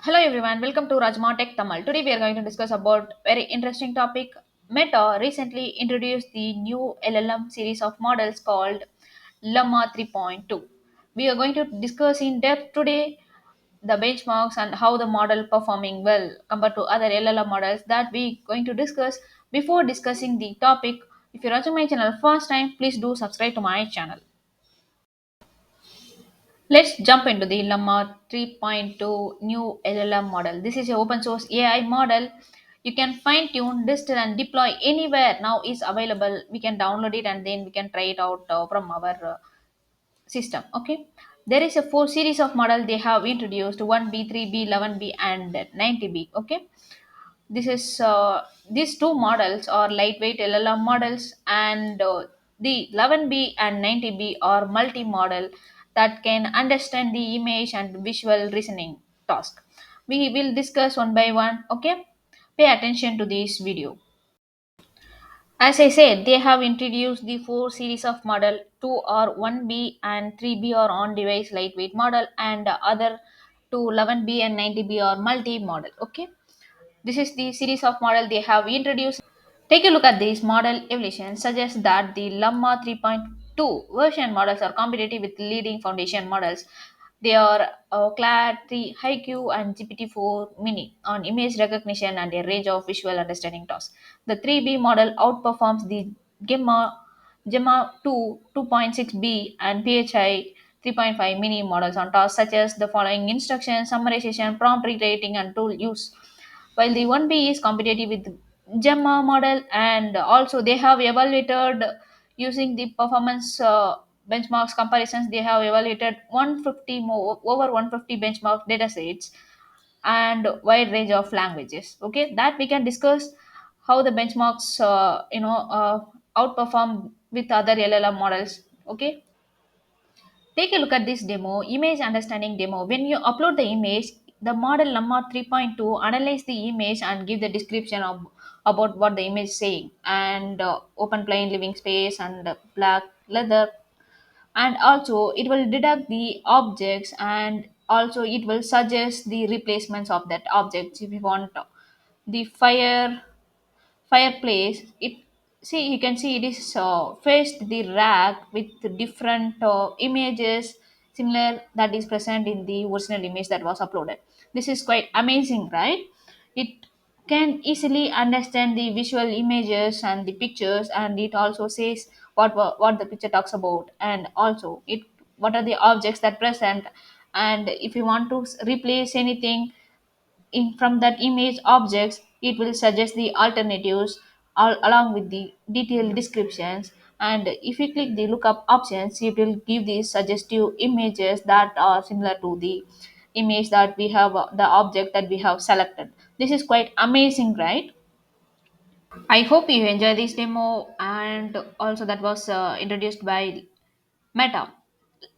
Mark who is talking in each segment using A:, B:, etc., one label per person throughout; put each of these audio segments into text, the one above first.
A: Hello everyone, welcome to Rajma Tech Tamal. Today we are going to discuss about very interesting topic. Meta recently introduced the new LLM series of models called Llama 3.2. We are going to discuss in depth today the benchmarks and how the model performing well compared to other LLM models that we going to discuss. Before discussing the topic, if you're watching my channel first time, please do subscribe to my channel. Let's jump into the Llama 3.2 new LLM model. This is an open source AI model. You can fine tune, distill, and deploy anywhere. Now is available. We can download it and then we can try it out from our system. Okay. There is a four series of model they have introduced: 1B, 3B, 11B, and 90B. Okay, these two models are lightweight LLM models, and the 11B and 90B are multi-model that can understand the image and visual reasoning task. We will discuss one by one. Okay, pay attention to this video. As I said, they have introduced the four series of model. Two are 1B and 3B are on-device lightweight model, and the other two 11B and 90B are multi-model. Okay, this is the series of model they have introduced. Take a look at this model evolution suggests that the Llama 3.2 version models are competitive with leading foundation models. They are CLAD 3 HiQ and GPT-4 Mini on image recognition and a range of visual understanding tasks. The 3B model outperforms the Gemma 2 2.6B and PHI 3.5 Mini models on tasks such as the following: instruction, summarization, prompt rewriting, and tool use, while the 1B is competitive with Gemma model, and also they have evaluated using the performance benchmarks comparisons. They have evaluated 150 more, over 150 benchmark datasets and wide range of languages. Okay, that we can discuss how the benchmarks outperform with other LLM models. Okay, take a look at this demo, image understanding demo. When you upload the image, the model Llama 3.2 analyze the image and give the description of about what the image is saying, and open plain living space and black leather, and also it will deduct the objects, and also it will suggest the replacements of that objects if you want. The fireplace, it, see, you can see it is faced the rack with different images similar that is present in the original image that was uploaded. This is quite amazing, right? It can easily understand the visual images and the pictures, and it also says what the picture talks about, and also it what are the objects that present, and if you want to replace anything in from that image objects, it will suggest the alternatives along with the detailed descriptions. And if you click the lookup options, it will give these suggestive images that are similar to the image that we have, the object that we have selected. This is quite amazing, right? I hope you enjoy this demo, and also that was introduced by Meta.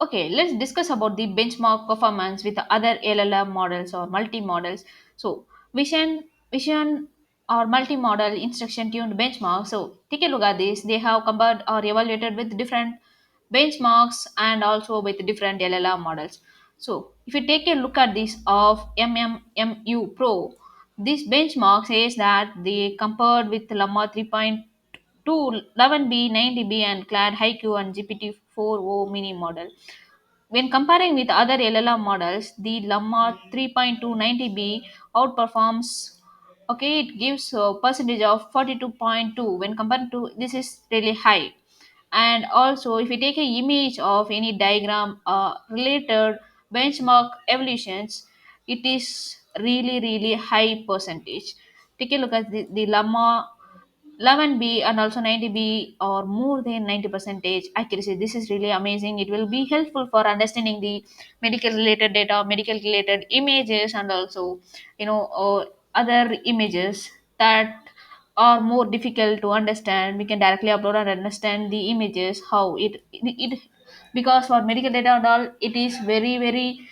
A: Okay, let's discuss about the benchmark performance with the other LLM models or multi-models. So, vision or multi-model instruction tuned benchmark. So, take a look at this. They have compared or evaluated with different benchmarks and also with different LLM models. So, if you take a look at this of MMMU Pro, this benchmark says that they compared with Llama 3.2, 11B, 90B, and CLAD HiQ and GPT-4o mini model. When comparing with other LLM models, the Llama 3.290B outperforms. Okay, it gives a percentage of 42.2 when compared to, this is really high. And also, if you take an image of any diagram related benchmark evolutions, it is really high percentage. Take a look at the Llama 11B and also 90B or more than 90 percentage accuracy. This is really amazing. It will be helpful for understanding the medical related data, medical related images, and also other images that are more difficult to understand. We can directly upload and understand the images how it because for medical data and all, it is very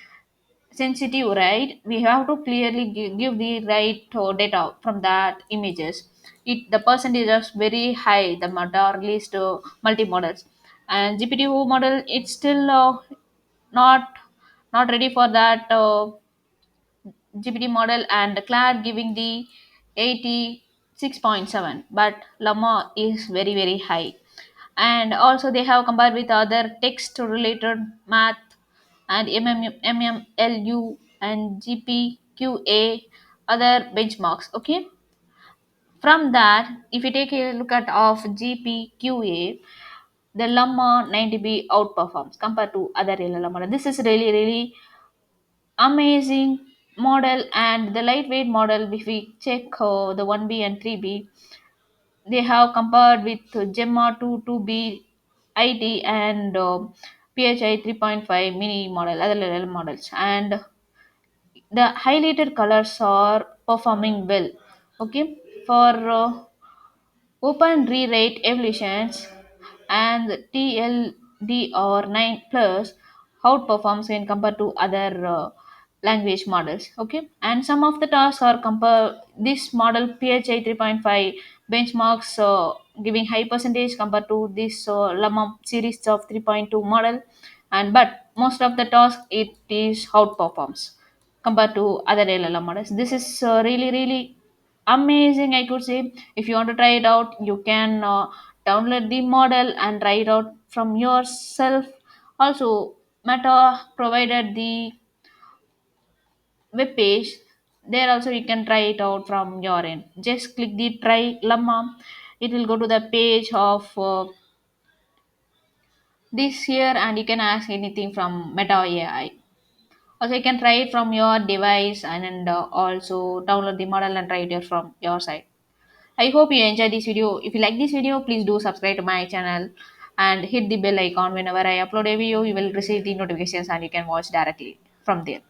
A: sensitive, right? We have to clearly give the right data from that images. It, the percentage is very high, the model released multi models, and gptu model, it's still not ready for that GPT model and Claude giving the 86.7, but Llama is very very high. And also they have compared with other text related math and MMLU and GPQA other benchmarks. Okay, from that, if you take a look at of GPQA, the Llama 90B outperforms compared to other LLM model. This is really really amazing model. And the lightweight model, if we check the 1B and 3B, they have compared with Gemma 2B IT and PHI 3.5 mini model, other LLM models, and the highlighted colors are performing well. Okay, for open rewrite evolutions and TLDR 9 plus outperforms when compared to other language models. Okay, and some of the tasks are compare this model PHI 3.5 benchmarks giving high percentage compared to this Llama series of 3.2 model, and but most of the tasks it is outperforms compared to other LLM models. This is really really amazing, I could say. If you want to try it out, you can download the model and try it out from yourself. Also, Meta provided the web page. There also you can try it out from your end. Just click the try Llama. It will go to the page of this here, and you can ask anything from Meta AI. Also, you can try it from your device, and also download the model and try it from your side. I hope you enjoyed this video. If you like this video, please do subscribe to my channel and hit the bell icon. Whenever I upload a video, you will receive the notifications and you can watch directly from there.